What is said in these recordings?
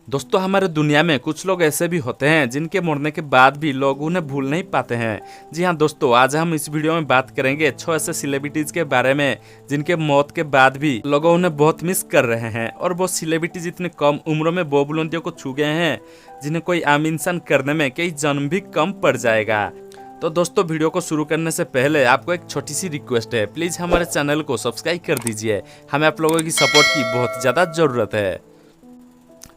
दोस्तों, हमारे दुनिया में कुछ लोग ऐसे भी होते हैं जिनके मरने के बाद भी लोग उन्हें भूल नहीं पाते हैं। जी हाँ दोस्तों, आज हम इस वीडियो में बात करेंगे 6 ऐसे सेलिब्रिटीज के बारे में जिनके मौत के बाद भी लोग उन्हें बहुत मिस कर रहे हैं। और वो सेलिब्रिटीज इतनी कम उम्र में वो बुलंदियों को छू गए हैं जिन्हें कोई आम इंसान करने में कई जन्म भी कम पड़ जाएगा। तो दोस्तों, वीडियो को शुरू करने से पहले आपको एक छोटी सी रिक्वेस्ट है, प्लीज हमारे चैनल को सब्सक्राइब कर दीजिए। हमें आप लोगों की सपोर्ट की बहुत ज्यादा जरूरत है।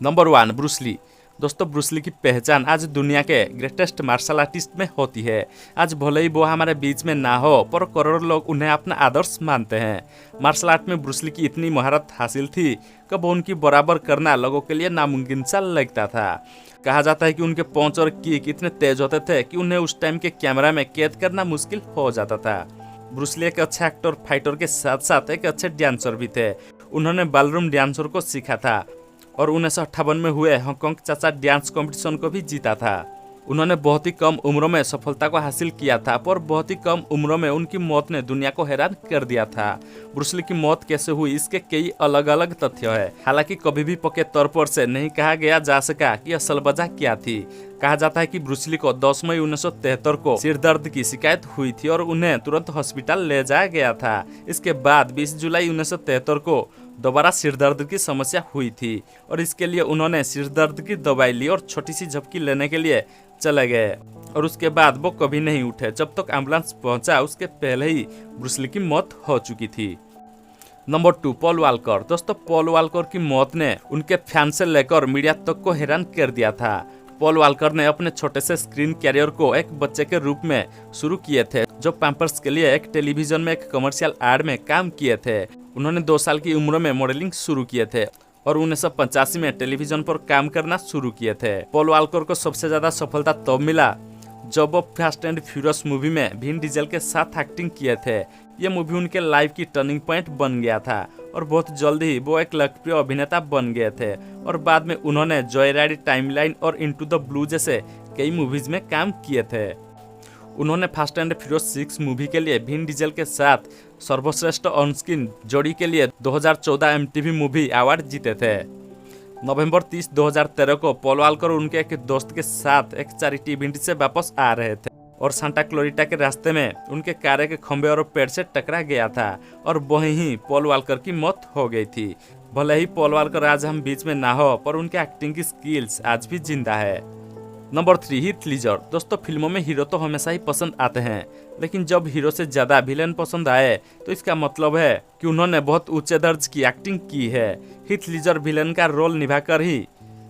Number 1, Bruce Lee. दोस्तों, ब्रूस ली की पहचान आज दुनिया के ग्रेटेस्ट मार्शल आर्टिस्ट में होती है। आज भले ही वो हमारे बीच में ना हो, पर करोड़ों लोग उन्हें अपना आदर्श मानते हैं। मार्शल आर्ट में ब्रूस ली की इतनी महारत हासिल थी कि वो उनकी बराबर करना लोगों के लिए नामुमकिन सा लगता था। कहा जाता है कि उनके पंच और किक इतने तेज होते थे कि उन्हें उस टाइम के कैमरा में कैद करना मुश्किल हो जाता था। ब्रूस ली एक अच्छा एक्टर फाइटर के साथ साथ एक अच्छे डांसर भी थे। उन्होंने बॉलरूम डांसर को सीखा था और 1958 में हुए हांगकांग चाचा डांस कंपटीशन को भी जीता था। उन्होंने बहुत ही कम उम्र में सफलता को हासिल किया था, पर बहुत ही कम उम्र में उनकी मौत ने दुनिया को हैरान कर दिया था। ब्रूस ली की मौत कैसे हुई, इसके कई अलग अलग तथ्य है। हालांकि कभी भी पक्के तौर पर से नहीं कहा गया जा सका कि असल वजह क्या थी। कहा जाता है कि ब्रूस ली को 10 मई 1973 को सिर दर्द की शिकायत हुई थी और उन्हें तुरंत हॉस्पिटल ले जाया गया था। इसके बाद 20 जुलाई 1973 को दोबारा सिर दर्द की समस्या हुई थी और इसके लिए उन्होंने सिर दर्द की दवाई ली और छोटी सी झपकी लेने के लिए चले गए। और उसके बाद वो कभी नहीं उठे। जब तक एम्बुलेंस पहुंचा उसके पहले ही ब्रूस ली की मौत हो चुकी थी। Number 2, Paul Volker. दोस्तों, पॉल वॉलकर की मौत ने उनके फैन से लेकर मीडिया तक को हैरान कर दिया था। पॉल वॉलकर ने अपने छोटे से स्क्रीन कैरियर को एक बच्चे के रूप में शुरू किए थे, जो पैम्पर्स के लिए एक टेलीविजन में एक कमर्शियल एड में काम किए थे। उन्होंने 2 साल की उम्र में मॉडलिंग शुरू किए थे और 1985 में टेलीविजन पर काम करना शुरू किए थे। पॉल वॉलकर को सबसे ज्यादा सफलता तब मिला जब वो फास्ट एंड फ्यूरियस मूवी में विन डीजल के साथ एक्टिंग किए थे। ये मूवी उनके लाइफ की टर्निंग पॉइंट बन गया था और बहुत जल्द ही वो एक लोकप्रिय अभिनेता बन गए थे। और बाद में उन्होंने जॉय राइड, टाइमलाइन और इनटू द ब्लू जैसे कई मूवीज में काम किए थे। उन्होंने फास्ट एंड फ्यूरियस 6 मूवी के लिए विन डीजल के साथ सर्वश्रेष्ठ ऑन स्क्रीन जोड़ी के लिए 2014 MTV मूवी अवार्ड जीते थे। नवंबर 30, 2013 को पॉल वॉलकर उनके एक दोस्त के साथ एक चैरिटी इवेंट से वापस आ रहे थे और सांता क्लोरिटा के रास्ते में उनके कार के खंभे और पेड़ से टकरा गया था और वहीं ही पॉल वॉलकर की मौत हो गई थी। भले ही पॉल वॉलकर आज हम बीच में ना हो, पर उनके एक्टिंग की स्किल्स आज भी जिंदा है। Number 3, Heath Ledger. दोस्तों, फिल्मों में हीरो तो हमेशा ही पसंद आते हैं, लेकिन जब हीरो से ज्यादा विलेन पसंद आए तो इसका मतलब है कि उन्होंने बहुत ऊंचे दर्ज की एक्टिंग की है। हीथ लीजर विलेन का रोल निभाकर ही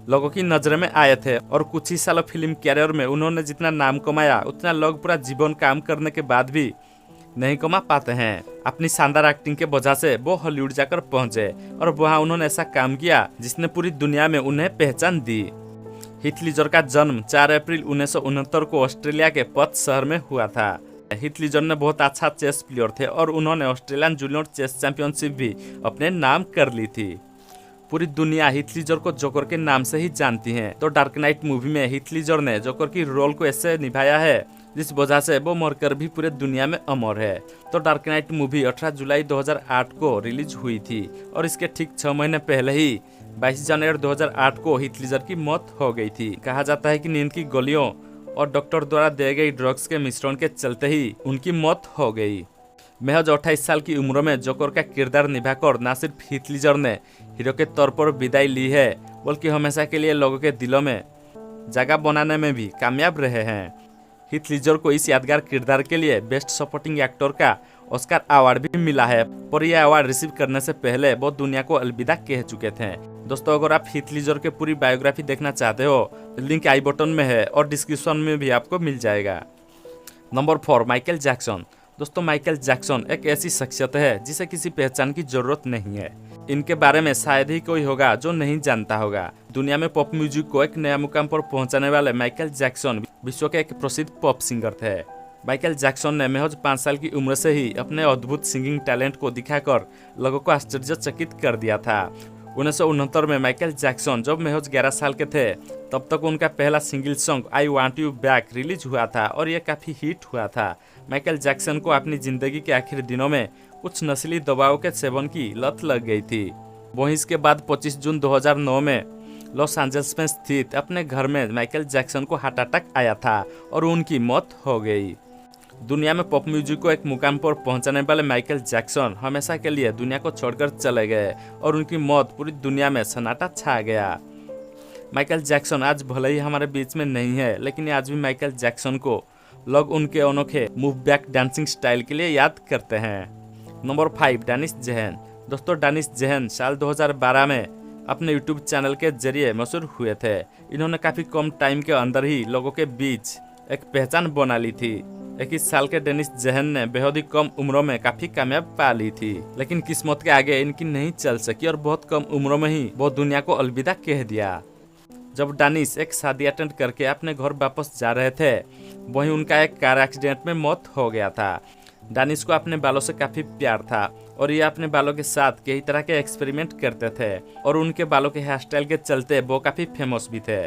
लोगों की नजर में आए थे और कुछ ही सालों फिल्म कैरियर में उन्होंने जितना नाम कमाया उतना लोग पूरा जीवन काम करने के बाद भी नहीं कमा पाते हैं। अपनी शानदार एक्टिंग के वजह से वो हॉलीवुड जाकर पहुंचे और वहां उन्होंने ऐसा काम किया जिसने पूरी दुनिया में उन्हें पहचान दी। हीथ लीजर का जन्म 4 अप्रैल 1969 को ऑस्ट्रेलिया के पर्थ शहर में हुआ था। हीथ लीजर ने बहुत अच्छा चेस प्लेयर थे और उन्होंने ऑस्ट्रेलियन जूनियर चेस चैंपियनशिप भी अपने नाम कर ली थी। पूरी दुनिया हीथ लीजर को जोकर के नाम से ही जानती है। तो डार्क नाइट मूवी में हीथ लीजर ने जोकर की रोल को ऐसे निभाया है जिस वजह से वो मरकर भी पूरे दुनिया में अमर है। तो डार्क नाइट मूवी 18 जुलाई 2008 को रिलीज हुई थी और इसके ठीक 6 महीने पहले ही 22 जनवरी 2008 को हीथ लीजर की मौत हो गई थी। कहा जाता है कि नींद की गोलियों और डॉक्टर द्वारा दिए गई ड्रग्स के मिश्रण के चलते ही उनकी मौत हो गई। महज 28 साल की उम्र में जोकर का किरदार निभाकर न सिर्फ हीथ लीजर ने हीरो के तौर पर विदाई ली है, बल्कि हमेशा के लिए लोगों के दिलों में जगह बनाने में भी कामयाब रहे हैं। हीथ लीजर को इस यादगार किरदार के लिए बेस्ट सपोर्टिंग एक्टर का ऑस्कर अवार्ड भी मिला है, पर यह अवार्ड रिसीव करने से पहले वो दुनिया को अलविदा कह चुके थे। दोस्तों, अगर आप हीथ लीजर के पूरी बायोग्राफी देखना चाहते हो तो लिंक आई बटन में है और डिस्क्रिप्शन में भी आपको मिल जाएगा। Number 4, Michael Jackson. दोस्तों, माइकल जैक्सन एक ऐसी शख्सियत है जिसे किसी पहचान की जरूरत नहीं है। इनके बारे में शायद ही कोई होगा जो नहीं जानता होगा। दुनिया में पॉप म्यूजिक को एक नया मुकाम पर पहुंचाने वाले माइकल जैक्सन विश्व के एक प्रसिद्ध पॉप सिंगर थे। माइकल जैक्सन ने महज 5 साल की उम्र से ही अपने अद्भुत सिंगिंग टैलेंट को दिखाकर लोगों को आश्चर्यचकित कर दिया था। 1969 में माइकल जैक्सन जब महज 11 साल के थे, तब तक उनका पहला single song I want you back release हुआ था और यह काफी हिट हुआ था। माइकल जैक्सन को अपनी जिंदगी के आखिरी दिनों में कुछ नस्ली दवाओं के सेवन की लत लग गई थी। वहीं इसके बाद 25 जून 2009 में लॉस एंजल्स में स्थित अपने घर में माइकल जैक्सन को हार्ट अटैक आया था और उनकी मौत हो गई। दुनिया में पॉप म्यूजिक को एक मुकाम पर पहुंचाने वाले माइकल जैक्सन हमेशा के लिए दुनिया को छोड़कर चले गए और उनकी मौत पूरी दुनिया में सन्नाटा छा गया। माइकल जैक्सन आज भले ही हमारे बीच में नहीं है, लेकिन आज भी माइकल जैक्सन को लोग उनके अनोखे मूव बैक डांसिंग स्टाइल के लिए याद करते हैं। नंबर 5, डेनिस जेहन। दोस्तों, डेनिस जेहन साल 2012 में अपने यूट्यूब चैनल के जरिए मशहूर हुए थे। इन्होंने काफ़ी कम टाइम के अंदर ही लोगों के बीच एक पहचान बना ली थी। 21 साल के डेनिस जेहन ने बेहद ही कम उम्रों में काफ़ी कामयाब पा ली थी, लेकिन किस्मत के आगे इनकी नहीं चल सकी और बहुत कम उम्रों में ही वो दुनिया को अलविदा कह दिया। जब डेनिस एक शादी अटेंड करके अपने घर वापस जा रहे थे, वहीं उनका एक कार एक्सीडेंट में मौत हो गया था। डेनिस को अपने बालों से काफ़ी प्यार था और ये अपने बालों के साथ कई तरह के एक्सपेरिमेंट करते थे और उनके बालों के हेयर स्टाइल के चलते वो काफ़ी फेमस भी थे।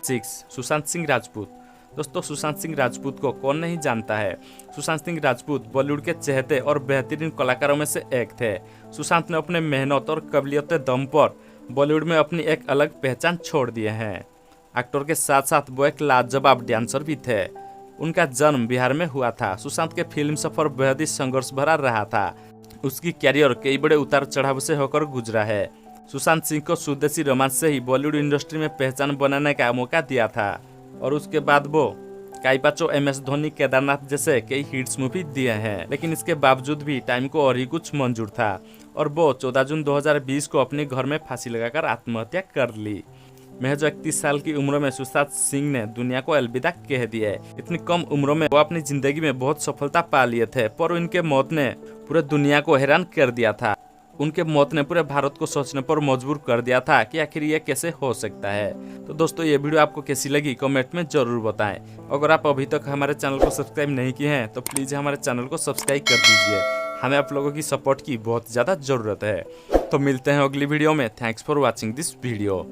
6, सुशांत सिंह राजपूत। दोस्तों, सुशांत सिंह राजपूत को कौन नहीं जानता है। सुशांत सिंह राजपूत बॉलीवुड के चहेते और बेहतरीन कलाकारों में से एक थे। सुशांत ने अपने मेहनत और काबिलियत दम पर बॉलीवुड में अपनी एक अलग पहचान छोड़ दिए हैं। एक्टर के साथ साथ वो एक लाजवाब डांसर भी थे। उनका जन्म बिहार में हुआ था। सुशांत के फिल्म सफर बेहद ही संघर्ष भरा रहा था। उसकी कैरियर कई बड़े उतार चढ़ाव से होकर गुजरा है। सुशांत सिंह को स्वदेशी रोमांस से ही बॉलीवुड इंडस्ट्री में पहचान बनाने का मौका दिया था और उसके बाद वो काइपाचो, MS धोनी, केदारनाथ जैसे कई हिट्स मूवी दिए हैं, लेकिन इसके बावजूद भी टाइम को और ही कुछ मंजूर था और वो 14 जून 2020 को अपने घर में फांसी लगाकर आत्महत्या कर ली। महज 31 साल की उम्र में सुशांत सिंह ने दुनिया को अलविदा कह दिया है। इतनी कम उम्र में वो अपनी जिंदगी में बहुत सफलता पा लिए थे, पर उनके मौत ने पूरे दुनिया को हैरान कर दिया था। उनके मौत ने पूरे भारत को सोचने पर मजबूर कर दिया था कि आखिर ये कैसे हो सकता है। तो दोस्तों, ये वीडियो आपको कैसी लगी कमेंट में जरूर बताएं। अगर आप अभी तक हमारे चैनल को सब्सक्राइब नहीं किए हैं तो प्लीज़ हमारे चैनल को सब्सक्राइब कर दीजिए। हमें आप लोगों की सपोर्ट की बहुत ज़्यादा ज़रूरत है। तो मिलते हैं अगली वीडियो में। Thanks for watching this video.